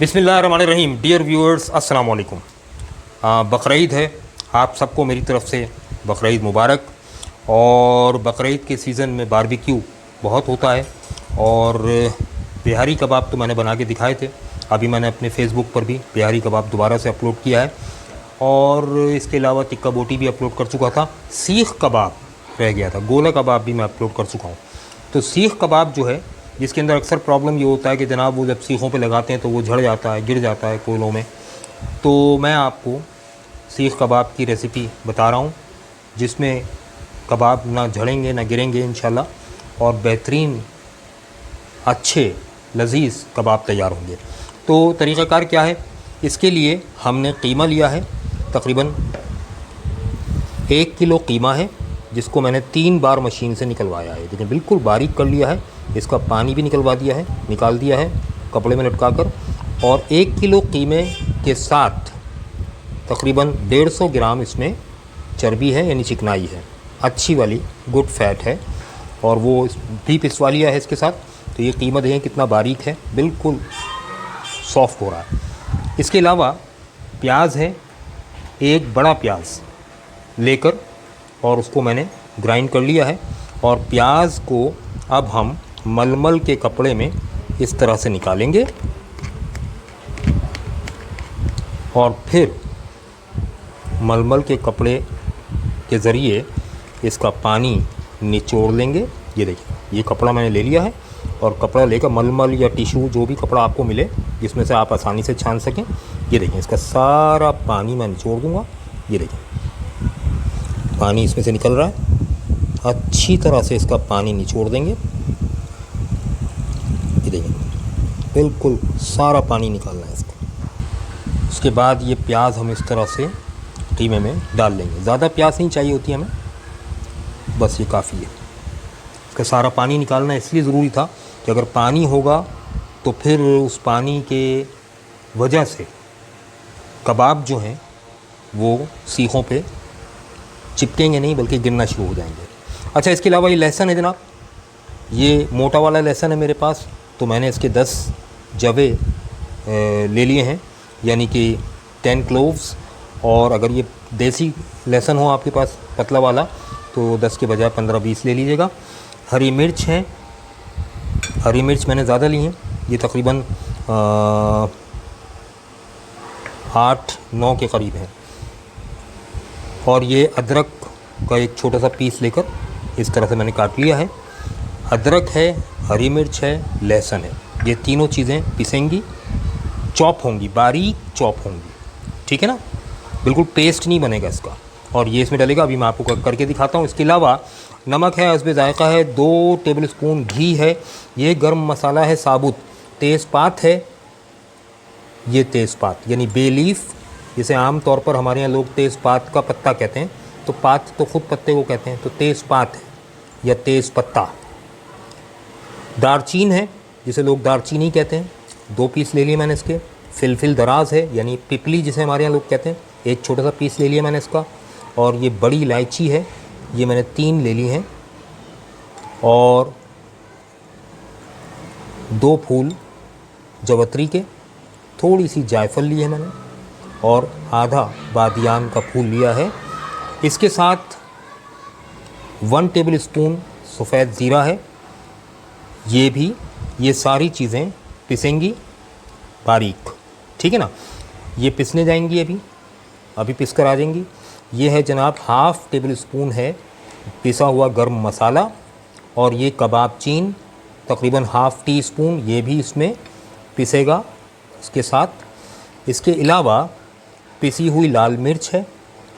बिस्मिल्लाहिर्रहमानिर्रहीम। Dear viewers, अस्सलाम वालेकुम। बकरीद है, आप सबको मेरी तरफ़ से बकरीद मुबारक। और बकरीद के सीज़न में बारबेक्यू बहुत होता है और बिहारी कबाब तो मैंने बना के दिखाए थे। अभी मैंने अपने फ़ेसबुक पर भी बिहारी कबाब दोबारा से अपलोड किया है और इसके अलावा टिक्का बोटी भी अपलोड कर चुका था। सीख कबाब रह गया था, गोला कबाब भी मैं अपलोड कर चुका हूँ। तो सीख कबाब जो है, जिसके अंदर अक्सर प्रॉब्लम ये होता है कि जनाब वो जब सीखों पे लगाते हैं तो वो झड़ जाता है, गिर जाता है कोयलों में। तो मैं आपको सीख कबाब की रेसिपी बता रहा हूँ जिसमें कबाब ना झड़ेंगे ना गिरेंगे इंशाल्लाह, और बेहतरीन अच्छे लजीज़ कबाब तैयार होंगे। तो तरीक़ाकार क्या है, इसके लिए हमने कीमा लिया है, तकरीबन 1 किलो कीमा है जिसको मैंने 3 बार मशीन से निकलवाया है। देखिए बिल्कुल बारीक कर लिया है, इसका पानी भी निकाल दिया है कपड़े में लटका कर। और 1 किलो कीमे के साथ तकरीबन 150 ग्राम इसमें चर्बी है, यानी चिकनाई है, अच्छी वाली गुड फैट है, और वो भी पिसवा लिया है इसके साथ। तो ये कीमा देखें कितना बारीक है, बिल्कुल सॉफ्ट हो रहा है। इसके अलावा प्याज है, एक बड़ा प्याज लेकर और उसको मैंने ग्राइंड कर लिया है। और प्याज को अब हम मलमल के कपड़े में इस तरह से निकालेंगे और फिर मलमल के कपड़े के ज़रिए इसका पानी निचोड़ लेंगे। ये देखिए, ये कपड़ा मैंने ले लिया है और कपड़ा लेकर मलमल या टिश्यू, जो भी कपड़ा आपको मिले जिसमें से आप आसानी से छान सकें, ये देखिए इसका सारा पानी मैं निचोड़ दूँगा। ये देखिए पानी इसमें से निकल रहा है, अच्छी तरह से इसका पानी निचोड़ देंगे। ये देखिए बिल्कुल सारा पानी निकालना है इसका। उसके बाद ये प्याज हम इस तरह से कीमे में डाल लेंगे। ज़्यादा प्याज नहीं चाहिए होती हमें, बस ये काफ़ी है। इसका सारा पानी निकालना इसलिए ज़रूरी था कि अगर पानी होगा तो फिर उस पानी के वजह से कबाब जो हैं वो सीखों पे चिपकेंगे नहीं, बल्कि गिरना शुरू हो जाएंगे। अच्छा, इसके अलावा ये लहसुन है जनाब, ये मोटा वाला लहसुन है मेरे पास, तो मैंने इसके 10 जवे ले लिए हैं, यानी कि 10 क्लोव्स। और अगर ये देसी लहसुन हो आपके पास पतला वाला, तो 10 के बजाय 15-20 ले लीजिएगा। हरी मिर्च है, हरी मिर्च मैंने ज़्यादा ली हैं, ये तकरीबन 8-9 के करीब है। और ये अदरक का एक छोटा सा पीस लेकर इस तरह से मैंने काट लिया है। अदरक है, हरी मिर्च है, लहसुन है, ये तीनों चीज़ें पिसेंगी, चॉप होंगी, बारीक चॉप होंगी, ठीक है ना, बिल्कुल पेस्ट नहीं बनेगा इसका। और ये इसमें डलेगा, अभी मैं आपको करके दिखाता हूँ। इसके अलावा नमक है, हस्बे ज़ायक़ा है, 2 टेबलस्पून घी है, ये गर्म मसाला है साबुत, तेज़पात है, ये तेज़पात यानी बे लीफ, जिसे आम तौर पर हमारे यहाँ लोग तेज़पात का पत्ता कहते हैं, तो पात तो ख़ुद पत्ते को कहते हैं, तो तेज़पात है या तेज़ पत्ता। दारचीन है, जिसे लोग दारचीनी कहते हैं, 2 पीस ले लिए मैंने इसके। फिलफिल दराज है, यानी पिपली जिसे हमारे यहाँ लोग कहते हैं, एक छोटा सा पीस ले लिया मैंने इसका। और ये बड़ी इलायची है, ये मैंने 3 ले ली हैं। और 2 फूल जवत्री के, थोड़ी सी जायफल ली है मैंने, और आधा बादियान का फूल लिया है। इसके साथ 1 टेबलस्पून सफ़ेद ज़ीरा है, ये सारी चीज़ें पिसेंगी बारीक, ठीक है ना। ये पिसने जाएंगी, अभी पिस कर आ जाएंगी। ये है जनाब 1/2 टेबलस्पून है पिसा हुआ गर्म मसाला, और ये कबाब चीन तकरीबन 1/2 टीस्पून, ये भी इसमें पिसेगा इसके साथ। इसके अलावा पिसी हुई लाल मिर्च है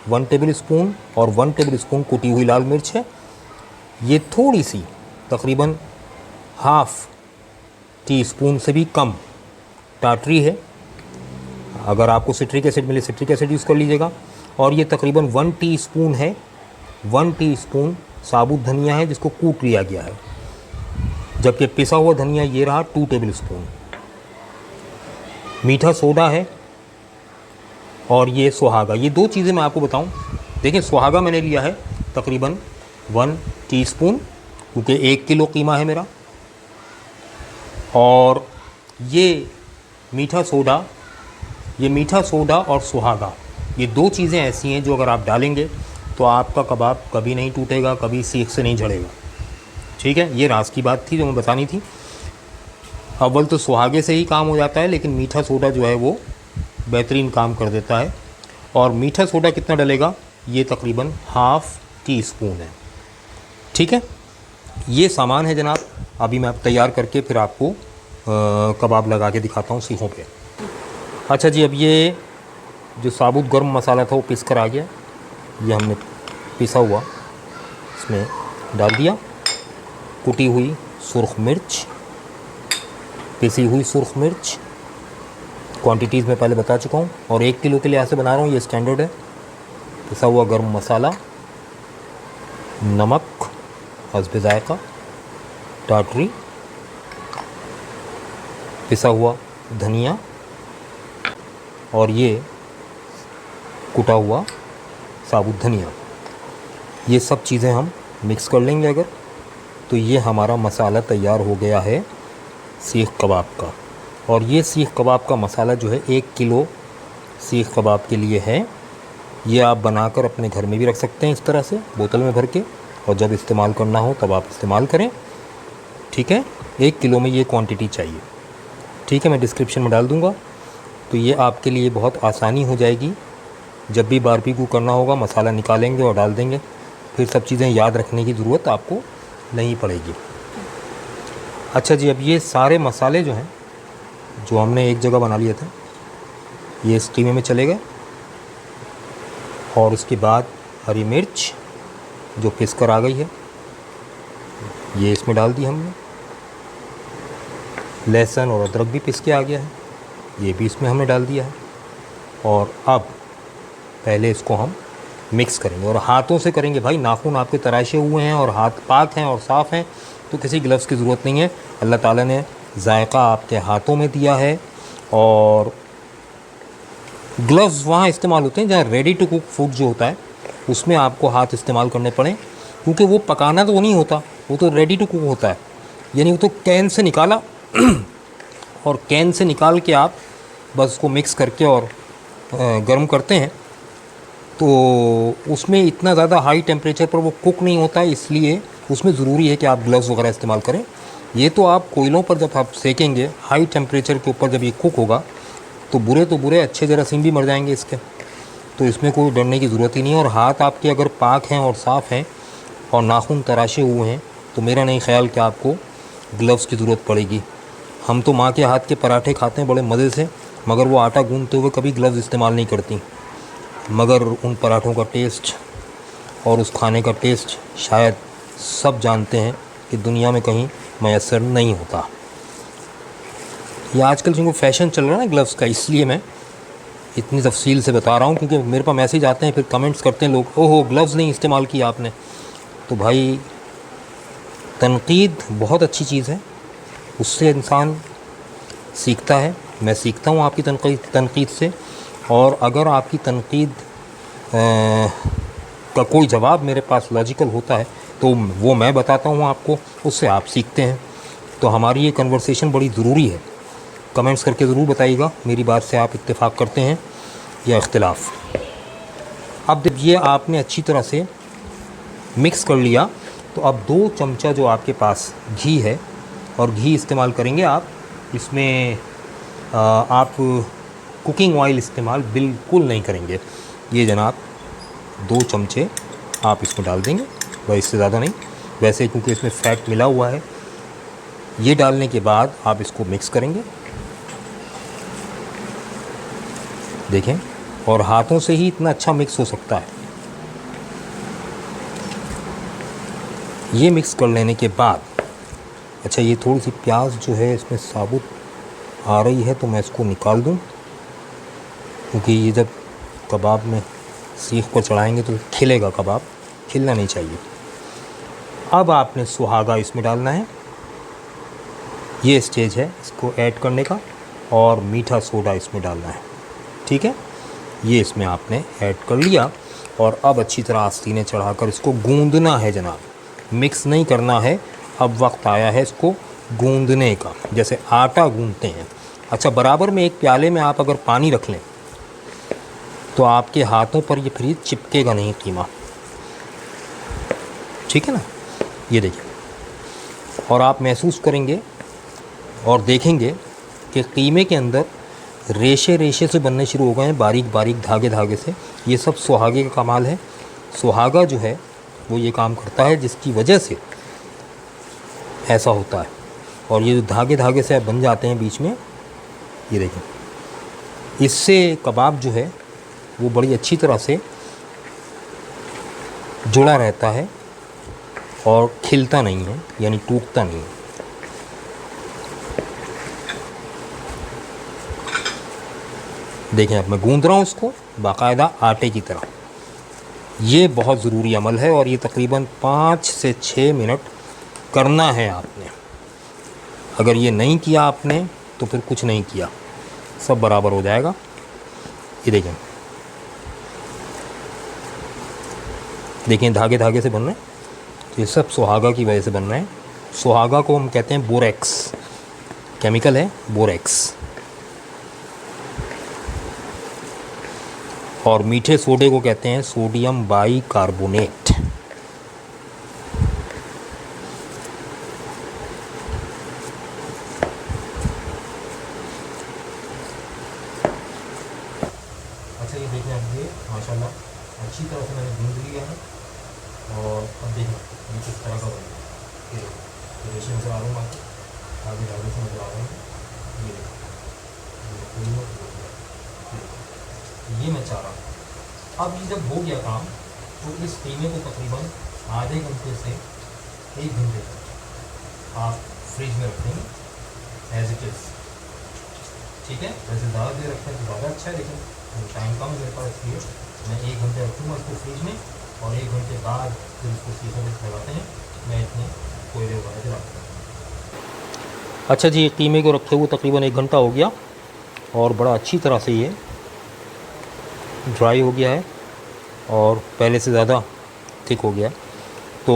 1 टेबलस्पून, और 1 टेबलस्पून कुटी हुई लाल मिर्च है। ये थोड़ी सी तकरीबन 1/2 टीस्पून से भी कम टाटरी है, अगर आपको सिट्रिक एसिड मिले सिट्रिक एसिड यूज़ कर लीजिएगा। और ये तकरीबन 1 टीस्पून है, 1 टीस्पून साबुत धनिया है जिसको कूट लिया गया है, जबकि पिसा हुआ धनिया ये रहा 2 टेबलस्पून। मीठा सोडा है, और ये सुहागा। ये 2 चीज़ें मैं आपको बताऊं। देखिए सुहागा मैंने लिया है तकरीबन 1 टीस्पून, क्योंकि 1 किलो कीमा है मेरा। और ये मीठा सोडा, ये मीठा सोडा और सुहागा, ये दो चीज़ें ऐसी हैं जो अगर आप डालेंगे तो आपका कबाब कभी नहीं टूटेगा, कभी सीख से नहीं झड़ेगा। ठीक है, ये राज की बात थी जो मैं बतानी थी। अव्वल तो सुहागे से ही काम हो जाता है, लेकिन मीठा सोडा जो है वो बेहतरीन काम कर देता है। और मीठा सोडा कितना डलेगा, ये तकरीबन हाफ़ टी स्पून है। ठीक है, ये सामान है जनाब। अभी मैं अब तैयार करके फिर आपको कबाब लगा के दिखाता हूँ सीखों पे। अच्छा जी, अब ये जो साबुत गर्म मसाला था वो पिस कर आ गया। ये हमने पिसा हुआ इसमें डाल दिया। कुटी हुई सुर्ख मिर्च, पिसी हुई सुर्ख मिर्च, क्वांटिटीज़ में पहले बता चुका हूँ। और 1 किलो के लिए ऐसे बना रहा हूँ, ये स्टैंडर्ड है। पिसा हुआ गर्म मसाला, नमक हस्बे ज़ायक़ा, टाटरी, पिसा हुआ धनिया और ये कुटा हुआ साबुत धनिया। ये सब चीज़ें हम मिक्स कर लेंगे अगर, तो ये हमारा मसाला तैयार हो गया है सीख कबाब का। और ये सीख कबाब का मसाला जो है 1 किलो सीख कबाब के लिए है। ये आप बनाकर अपने घर में भी रख सकते हैं इस तरह से बोतल में भर के, और जब इस्तेमाल करना हो तब आप इस्तेमाल करें। ठीक है, 1 किलो में ये क्वांटिटी चाहिए। ठीक है, मैं डिस्क्रिप्शन में डाल दूँगा, तो ये आपके लिए बहुत आसानी हो जाएगी। जब भी बारबेक्यू करना होगा मसाला निकालेंगे और डाल देंगे, फिर सब चीज़ें याद रखने की ज़रूरत आपको नहीं पड़ेगी। अच्छा जी, अब ये सारे मसाले जो हैं, जो हमने एक जगह बना लिए थे, ये इस कीमे में चले गए। और उसके बाद हरी मिर्च जो पिस कर आ गई है, ये इसमें डाल दी हमने। लहसुन और अदरक भी पिस के आ गया है, ये भी इसमें हमने डाल दिया है। और अब पहले इसको हम मिक्स करेंगे, और हाथों से करेंगे भाई। नाखून आपके तराशे हुए हैं और हाथ पाक हैं और साफ़ हैं, तो किसी ग्लव्स की ज़रूरत नहीं है। अल्लाह ताला ने जायका आपके हाथों में दिया है। और ग्लव्स वहाँ इस्तेमाल होते हैं जहाँ रेडी टू कुक फूड जो होता है उसमें आपको हाथ इस्तेमाल करने पड़े, क्योंकि वो पकाना तो नहीं होता, वो तो रेडी टू कुक होता है। यानी वो तो कैन से निकाला और कैन से निकाल के आप बस उसको मिक्स करके और गर्म करते हैं, तो उसमें इतना ज़्यादा हाई टेम्परेचर पर वो कुक नहीं होता है, इसलिए उसमें ज़रूरी है कि आप ग्लव्स वगैरह इस्तेमाल करें। ये तो आप कोयलों पर जब आप सेकेंगे हाई टेम्परेचर के ऊपर, जब ये कुक होगा तो बुरे अच्छे जरासीम भी मर जाएंगे इसके, तो इसमें कोई डरने की ज़रूरत ही नहीं है। और हाथ आपके अगर पाक हैं और साफ़ हैं और नाखून तराशे हुए हैं, तो मेरा नहीं ख्याल कि आपको ग्लव्स की ज़रूरत पड़ेगी। हम तो माँ के हाथ के पराठे खाते हैं बड़े मज़े से, मगर वो आटा गूंदते हुए कभी ग्लव्स इस्तेमाल नहीं करती। मगर उन पराठों का टेस्ट और उस खाने का टेस्ट शायद सब जानते हैं कि दुनिया में कहीं मैसर नहीं होता। ये आजकल जिनको फ़ैशन चल रहा है ना ग्लव्स का, इसलिए मैं इतनी तफसील से बता रहा हूँ, क्योंकि मेरे पास मैसेज आते हैं, फिर कमेंट्स करते हैं लोग, ओहो ग्लव्स नहीं इस्तेमाल किया आपने। तो भाई तनकीद बहुत अच्छी चीज़ है, उससे इंसान सीखता है। मैं सीखता हूँ आपकी तनकीद से, और अगर आपकी तनकीद का कोई जवाब मेरे पास लॉजिकल होता है तो वो मैं बताता हूँ आपको, उससे आप सीखते हैं। तो हमारी ये कन्वर्सेशन बड़ी ज़रूरी है। कमेंट्स करके ज़रूर बताइएगा मेरी बात से आप इत्तेफाक करते हैं या इख्तिलाफ़। अब जब ये आपने अच्छी तरह से मिक्स कर लिया, तो अब 2 चमचा जो आपके पास घी है, और घी इस्तेमाल करेंगे आप इसमें, आप कुकिंग ऑयल इस्तेमाल बिल्कुल नहीं करेंगे। ये जनाब 2 चमचे आप इसमें डाल देंगे, बस इससे ज़्यादा नहीं, वैसे क्योंकि इसमें फ़ैट मिला हुआ है। ये डालने के बाद आप इसको मिक्स करेंगे, देखें, और हाथों से ही इतना अच्छा मिक्स हो सकता है। ये मिक्स कर लेने के बाद, अच्छा ये थोड़ी सी प्याज जो है इसमें साबुत आ रही है, तो मैं इसको निकाल दूं, क्योंकि ये जब कबाब में सीख पर चढ़ाएंगे तो खिलेगा कबाब, खिलना नहीं चाहिए। अब आपने सुहागा इसमें डालना है, ये स्टेज है इसको ऐड करने का, और मीठा सोडा इसमें डालना है। ठीक है, ये इसमें आपने ऐड कर लिया, और अब अच्छी तरह आस्तीनें चढ़ाकर इसको गूंदना है जनाब, मिक्स नहीं करना है। अब वक्त आया है इसको गूंदने का, जैसे आटा गूंदते हैं, अच्छा, बराबर में एक प्याले में आप अगर पानी रख लें तो आपके हाथों पर ये फिर चिपकेगा नहीं कीमा, ठीक है ना। ये देखिए, और आप महसूस करेंगे और देखेंगे कि कीमे के अंदर रेशे रेशे से बनने शुरू हो गए हैं, बारीक बारीक धागे धागे से। ये सब सुहागे का कमाल है। सुहागा जो है वो ये काम करता है, जिसकी वजह से ऐसा होता है। और ये जो धागे धागे से बन जाते हैं बीच में, ये देखें, इससे कबाब जो है वो बड़ी अच्छी तरह से जुड़ा रहता है और खिलता नहीं है, यानी टूटता नहीं है। देखें, अब मैं गूंद रहा हूँ इसको बाकायदा आटे की तरह। ये बहुत ज़रूरी अमल है और ये तकरीबन 5 से 6 मिनट करना है आपने। अगर ये नहीं किया आपने तो फिर कुछ नहीं किया, सब बराबर हो जाएगा। ये देखें, देखें धागे धागे से बन रहे हैं, तो ये सब सुहागा की वजह से बन रहे हैं। सुहागा को हम कहते हैं बोरेक्स, केमिकल है बोरेक्स। और मीठे सोडे को कहते हैं सोडियम बाइकार्बोनेट। अच्छा, ये देखें अब ये माशाल्लाह अच्छी तरह से मैंने गूंद लिया है। और अब देखें ये किस तरह का बनेगा। ये रेशे नज़र आ रहे हैं आपको, आगे धागे से नज़र आ रहे हैं। ये ये मैं चाह रहा हूँ। अब ये जब हो गया काम तो इस कीमे को तकरीबन आधे घंटे से 1 घंटे तक आप फ्रिज में रखेंगे एज इट इज़, ठीक है। वैसे ज़्यादा देर रखें तो ज़्यादा अच्छा है, लेकिन टाइम कम है मेरे पास, इसलिए मैं 1 घंटे रखूँगा इसको फ्रिज में। और 1 घंटे बाद फिर इसको सीखों में लगाते हैं, मैं इतने कोयले वगैरह जलाता हूँ। अच्छा जी, कीमे को रखे हुए तकरीबन 1 घंटा हो गया और बड़ा अच्छी तरह से ये ड्राई हो गया है और पहले से ज़्यादा थिक हो गया। तो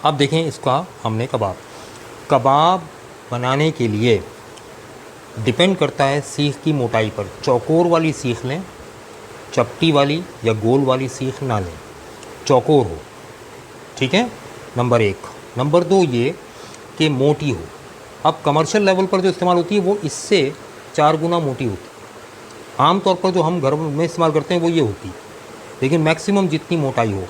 अब देखें इसका हमने कबाब बनाने के लिए डिपेंड करता है सीख की मोटाई पर। चौकोर वाली सीख लें, चपटी वाली या गोल वाली सीख ना लें, चौकोर हो, ठीक है, नंबर 1। नंबर 2 ये कि मोटी हो। अब कमर्शियल लेवल पर जो इस्तेमाल होती है वो इससे 4 गुना मोटी होती है। आम तौर पर जो हम घर में इस्तेमाल करते हैं वो ये होती है, लेकिन मैक्सिमम जितनी मोटाई हो।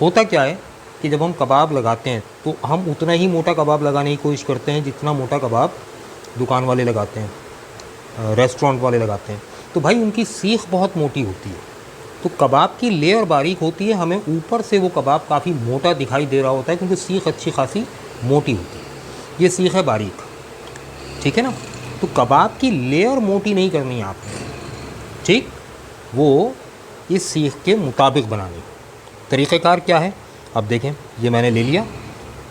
होता क्या है कि जब हम कबाब लगाते हैं तो हम उतना ही मोटा कबाब लगाने की कोशिश करते हैं जितना मोटा कबाब दुकान वाले लगाते हैं, रेस्टोरेंट वाले लगाते हैं। तो भाई उनकी सीख बहुत मोटी होती है, तो कबाब की लेयर बारीक होती है। हमें ऊपर से वो कबाब काफ़ी मोटा दिखाई दे रहा होता है क्योंकि सीख अच्छी खासी मोटी होती है। ये सीख है बारीक, ठीक है ना। तो कबाब की लेयर मोटी नहीं करनी है आपने, ठीक, वो इस सीख के मुताबिक बनानी। तरीक़ेकार क्या है, अब देखें, ये मैंने ले लिया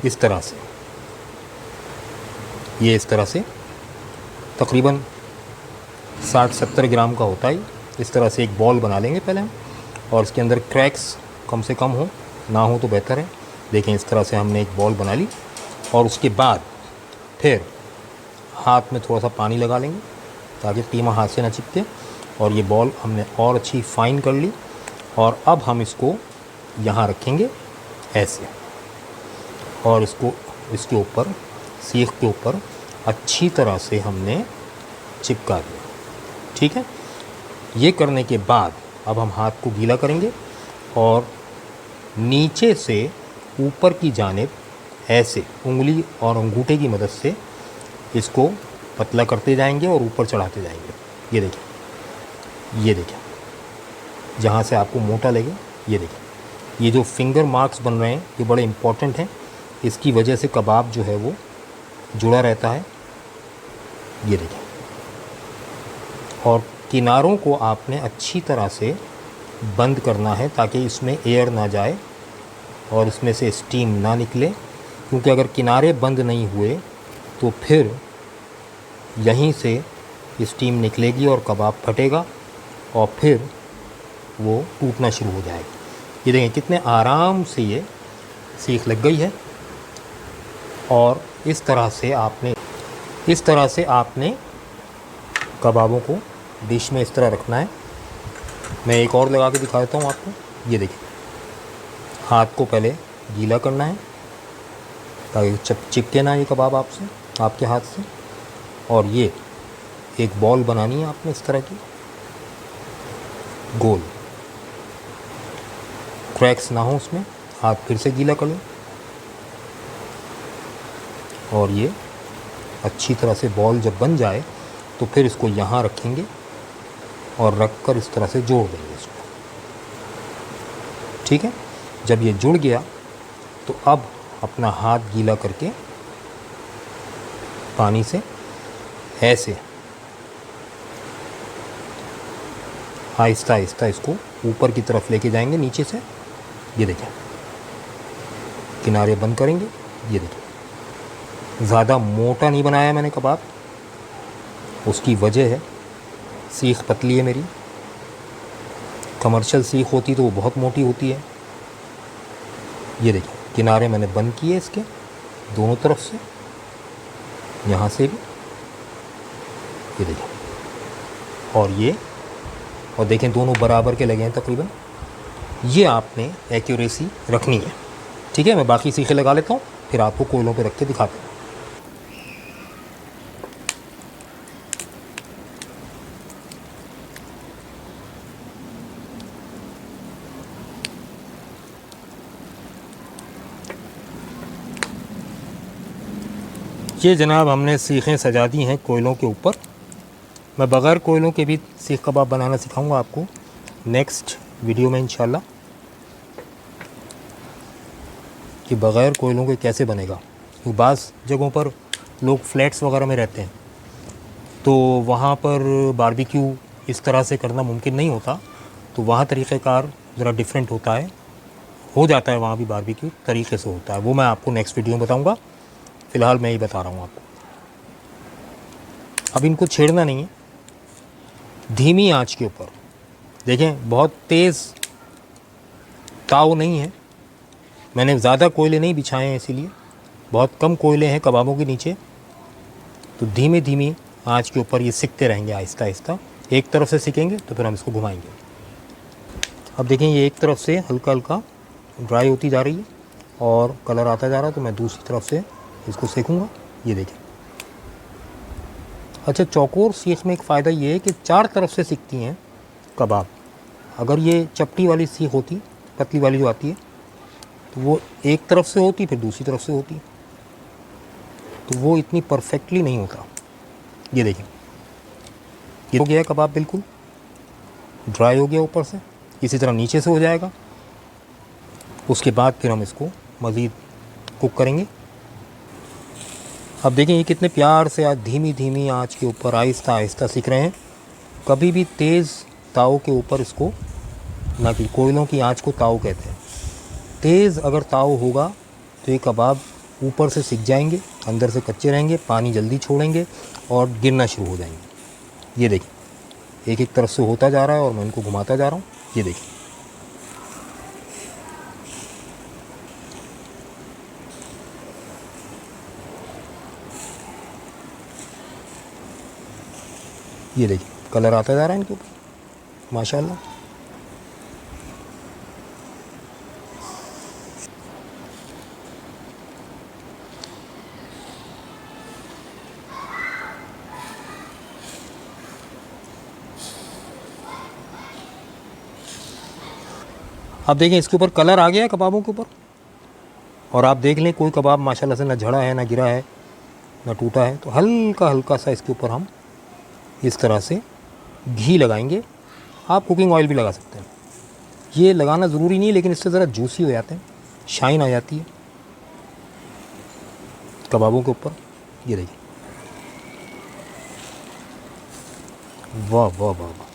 इस तरह से, ये इस तरह से तकरीबन 60-70 ग्राम का होता है। इस तरह से एक बॉल बना लेंगे पहले हम, और इसके अंदर क्रैक्स कम से कम हो, ना हो तो बेहतर है। देखें इस तरह से हमने एक बॉल बना ली और उसके बाद फिर हाथ में थोड़ा सा पानी लगा लेंगे ताकि कीमा हाथ से ना चिपके। और ये बॉल हमने और अच्छी फाइन कर ली और अब हम इसको यहाँ रखेंगे ऐसे, और इसको इसके ऊपर सीख के ऊपर अच्छी तरह से हमने चिपका दिया, ठीक है। ये करने के बाद अब हम हाथ को गीला करेंगे और नीचे से ऊपर की जानिब ऐसे उंगली और अंगूठे की मदद से इसको पतला करते जाएंगे और ऊपर चढ़ाते जाएंगे। ये देखें, ये देखें, जहाँ से आपको मोटा लगे, ये देखें, ये जो फिंगर मार्क्स बन रहे हैं ये बड़े इम्पॉर्टेंट हैं। इसकी वजह से कबाब जो है वो जुड़ा रहता है। ये देखें, और किनारों को आपने अच्छी तरह से बंद करना है ताकि इसमें एयर ना जाए और इसमें से स्टीम ना निकले, क्योंकि अगर किनारे बंद नहीं हुए तो फिर यहीं से स्टीम निकलेगी और कबाब फटेगा और फिर वो टूटना शुरू हो जाएगा। ये देखें कितने आराम से ये सीख लग गई है। और इस तरह से आपने कबाबों को डिश में इस तरह रखना है। मैं एक और लगा के दिखा देता हूँ आपको। ये देखिए, हाथ को पहले गीला करना है ताकि चिपके ना ये कबाब आपसे, आपके हाथ से। और ये एक बॉल बनानी है आपने इस तरह की, गोल, क्रैक्स ना हो उसमें। हाथ फिर से गीला कर लें और ये अच्छी तरह से बॉल जब बन जाए तो फिर इसको यहाँ रखेंगे और रख कर इस तरह से जोड़ देंगे इसको। ठीक है, जब ये जुड़ गया तो अब अपना हाथ गीला करके पानी से ऐसे आहिस्ता आहिस्ता इसको ऊपर की तरफ लेके जाएंगे नीचे से। ये देखिए, किनारे बंद करेंगे। ये देखिए, ज़्यादा मोटा नहीं बनाया मैंने कबाब, उसकी वजह है सीख पतली है मेरी। कमर्शियल सीख होती तो वो बहुत मोटी होती है। ये देखिए, किनारे मैंने बंद किए इसके दोनों तरफ से, यहाँ से भी। ये देखिए, और ये, और देखें दोनों बराबर के लगे हैं तकरीबन। ये आपने एक्यूरेसी रखनी है। ठीक है, मैं बाकी सीखे लगा लेता हूँ, फिर आपको कोयलों पे रख के दिखाता हूँ। ये जनाब हमने सीखें सजा दी हैं कोयलों के ऊपर। मैं बग़ैर कोयलों के भी सीख कबाब बनाना सिखाऊंगा आपको नेक्स्ट वीडियो में इंशाल्लाह, कि बग़ैर कोयलों के कैसे बनेगा। तो बाज़ जगहों पर लोग फ्लैट्स वगैरह में रहते हैं तो वहाँ पर बारबेक्यू इस तरह से करना मुमकिन नहीं होता, तो वहाँ तरीक़ेकार ज़रा डिफरेंट होता है, हो जाता है वहाँ भी बारबेक्यू तरीके से होता है। वो मैं आपको नेक्स्ट वीडियो में बताऊँगा, फ़िलहाल मैं ही बता रहा हूँ आपको। अब इनको छेड़ना नहीं है, धीमी आंच के ऊपर। देखें, बहुत तेज़ ताव नहीं है, मैंने ज़्यादा कोयले नहीं बिछाए हैं, इसीलिए बहुत कम कोयले हैं कबाबों के नीचे। तो धीमे धीमी आंच के ऊपर ये सिकते रहेंगे आहिस्ता आहिस्ता। एक तरफ से सिकेंगे तो फिर हम इसको घुमाएंगे। अब देखें, ये एक तरफ से हल्का हल्का ड्राई होती जा रही है और कलर आता जा रहा है, तो मैं दूसरी तरफ से इसको सेकूँगा। ये देखें। अच्छा, चौकोर सीख में एक फ़ायदा ये है कि चार तरफ से सिकती हैं कबाब। अगर ये चपटी वाली सीख होती, पतली वाली जो आती है, तो वो एक तरफ से होती फिर दूसरी तरफ से होती, तो वो इतनी परफेक्टली नहीं होता। ये देखिए, ये हो गया कबाब, बिल्कुल ड्राई हो गया ऊपर से। इसी तरह नीचे से हो जाएगा। उसके बाद फिर हम इसको मज़ीद कुक करेंगे। अब देखें, ये कितने प्यार से आज धीमी धीमी आंच के ऊपर आहिस्ता आहिस्ता सीख रहे हैं। कभी भी तेज़ ताव के ऊपर इसको ना, कि कोयलों की आंच को ताव कहते हैं। तेज़ अगर ताव होगा तो ये कबाब ऊपर से सिक जाएंगे, अंदर से कच्चे रहेंगे, पानी जल्दी छोड़ेंगे और गिरना शुरू हो जाएंगे। ये देखिए, एक एक तरफ से होता जा रहा है और मैं इनको घुमाता जा रहा हूँ। ये देखिए, ये देखिए कलर आता जा रहा है इनके ऊपर माशाल्लाह। अब देखें, इसके ऊपर कलर आ गया है कबाबों के ऊपर। और आप देख लें, कोई कबाब माशाल्लाह से ना झड़ा है, ना गिरा है, ना टूटा है। तो हल्का हल्का सा इसके ऊपर हम इस तरह से घी लगाएंगे। आप कुकिंग ऑयल भी लगा सकते हैं, ये लगाना ज़रूरी नहीं है, लेकिन इससे ज़रा जूसी हो जाते हैं, शाइन आ जाती है कबाबों के ऊपर। ये देखिए, वाह वाह वाह वाह।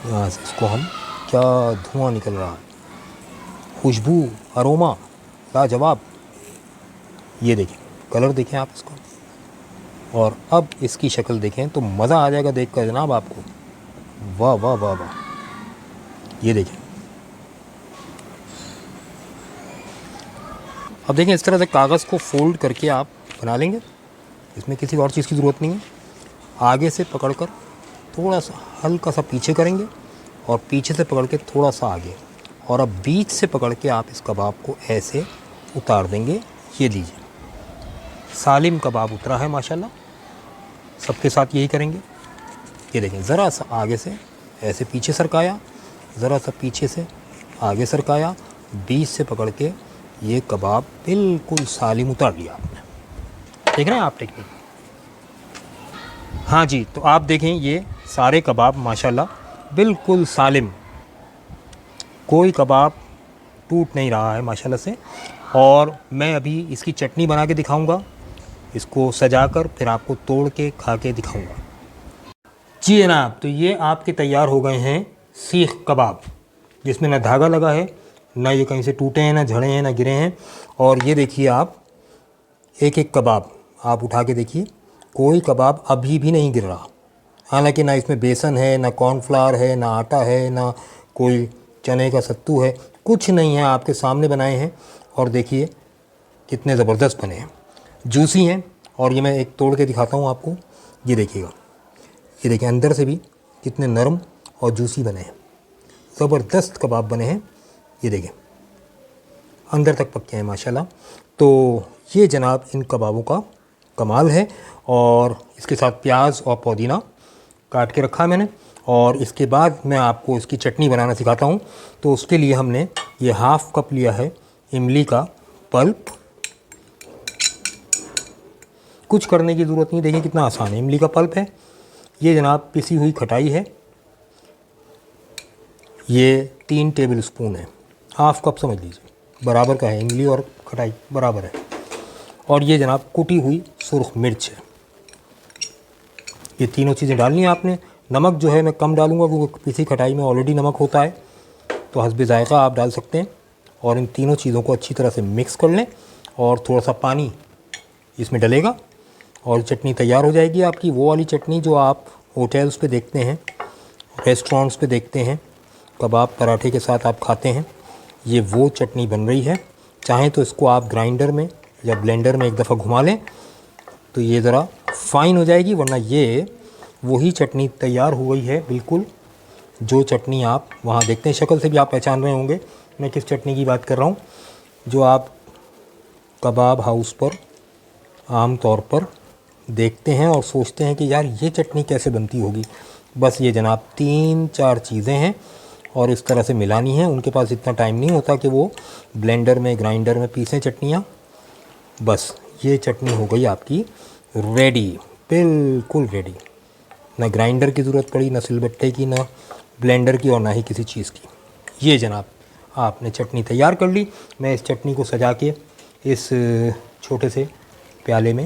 यहाँ से इसको हम, क्या धुआं निकल रहा है, खुशबू, अरोमा लाजवाब। ये देखिए, कलर देखें आप इसको, और अब इसकी शक्ल देखें तो मज़ा आ जाएगा देख कर जनाब आपको। वाह वाह वाह वाह। ये देखें, अब देखें, इस तरह से कागज़ को फोल्ड करके आप बना लेंगे। इसमें किसी और चीज़ की ज़रूरत नहीं है। आगे से पकड़कर थोड़ा सा हल्का सा पीछे करेंगे और पीछे से पकड़ के थोड़ा सा आगे, और अब बीच से पकड़ के आप इस कबाब को ऐसे उतार देंगे। ये लीजिए, सालिम कबाब उतरा है माशाल्लाह। सबके साथ यही करेंगे। ये देखें, ज़रा सा आगे से ऐसे पीछे सरकाया, ज़रा सा पीछे से आगे सरकाया, बीच से पकड़ के ये कबाब बिल्कुल सालिम उतार लिया आपने। देख रहे हैं आप टेक्निक? हाँ जी, तो आप देखें ये सारे कबाब माशाल्लाह बिल्कुल सालिम, कोई कबाब टूट नहीं रहा है माशाल्लाह से। और मैं अभी इसकी चटनी बना के दिखाऊंगा, इसको सजाकर फिर आपको तोड़ के खा के दिखाऊंगा। जी जनाब, तो ये आपके तैयार हो गए हैं सीख कबाब, जिसमें ना धागा लगा है, ना ये कहीं से टूटे हैं, ना झड़े हैं, ना गिरे हैं। और ये देखिए आप, एक एक कबाब आप उठा के देखिए, कोई कबाब अभी भी नहीं गिर रहा। हालांकि ना इसमें बेसन है, ना कॉर्नफ्लावर है, ना आटा है, ना कोई चने का सत्तू है, कुछ नहीं है। आपके सामने बनाए हैं और देखिए कितने ज़बरदस्त बने हैं, जूसी हैं। और ये मैं एक तोड़ के दिखाता हूँ आपको। ये देखिएगा, ये देखिए अंदर से भी कितने नरम और जूसी बने हैं, ज़बरदस्त कबाब बने हैं। ये देखें अंदर तक पक्के हैं माशाल्लाह। तो ये जनाब इन कबाबों का कमाल है। और इसके साथ प्याज और पुदीना काट के रखा है मैंने। और इसके बाद मैं आपको इसकी चटनी बनाना सिखाता हूँ। तो उसके लिए हमने ये हाफ़ कप लिया है इमली का पल्प। कुछ करने की ज़रूरत नहीं, देखिए कितना आसान है। इमली का पल्प है, ये जनाब पिसी हुई खटाई है, ये 3 टेबल स्पून है। हाफ़ कप समझ लीजिए, बराबर का है, इमली और खटाई बराबर है। और ये जनाब कुटी हुई सुर्ख मिर्च है। ये तीनों चीज़ें डालनी है आपने। नमक जो है मैं कम डालूँगा क्योंकि पिसी खटाई में ऑलरेडी नमक होता है, तो हस्बे ज़ायक़ा आप डाल सकते हैं। और इन तीनों चीज़ों को अच्छी तरह से मिक्स कर लें और थोड़ा सा पानी इसमें डलेगा और चटनी तैयार हो जाएगी आपकी। वो वाली चटनी जो आप होटल्स पे देखते हैं, रेस्टोरेंट्स पे देखते हैं, कबाब पराठे के साथ आप खाते हैं, ये वो चटनी बन रही है। चाहें तो इसको आप ग्राइंडर में या ब्लेंडर में एक दफ़ा घुमा लें तो ये ज़रा फ़ाइन हो जाएगी, वरना ये वही चटनी तैयार हो गई है बिल्कुल, जो चटनी आप वहाँ देखते हैं। शक्ल से भी आप पहचान रहे होंगे मैं किस चटनी की बात कर रहा हूँ, जो आप कबाब हाउस पर आम तौर पर देखते हैं और सोचते हैं कि यार ये चटनी कैसे बनती होगी। बस ये जनाब 3-4 चीज़ें हैं और इस तरह से मिलानी है। उनके पास इतना टाइम नहीं होता कि वो ब्लेंडर में ग्राइंडर में पीसें चटनियाँ। बस ये चटनी हो गई आपकी रेडी, बिल्कुल रेडी। ना ग्राइंडर की ज़रूरत पड़ी, ना सिलबट्टे की, ना ब्लेंडर की, और ना ही किसी चीज़ की। ये जनाब आपने चटनी तैयार कर ली। मैं इस चटनी को सजा के इस छोटे से प्याले में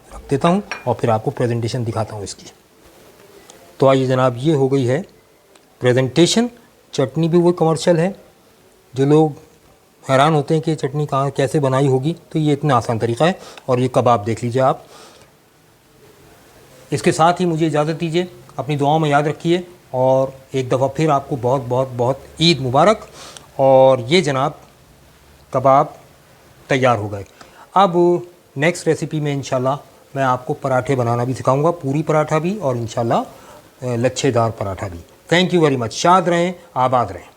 रख देता हूँ और फिर आपको प्रेजेंटेशन दिखाता हूँ इसकी। तो आइए जनाब, ये हो गई है प्रेजेंटेशन। चटनी भी वो कमर्शियल है, जो लोग हैरान होते हैं कि चटनी कहाँ कैसे बनाई होगी, तो ये इतना आसान तरीका है। और ये कबाब देख लीजिए आप। इसके साथ ही मुझे इजाज़त दीजिए, अपनी दुआओं में याद रखिए और एक दफ़ा फिर आपको बहुत बहुत बहुत ईद मुबारक। और ये जनाब कबाब तैयार हो गए। अब नेक्स्ट रेसिपी में इंशाल्लाह मैं आपको पराठे बनाना भी सिखाऊंगा, पूरी पराठा भी और इंशाल्लाह लच्छेदार पराठा भी। Thank you very much. शाद रहें, आबाद रहें।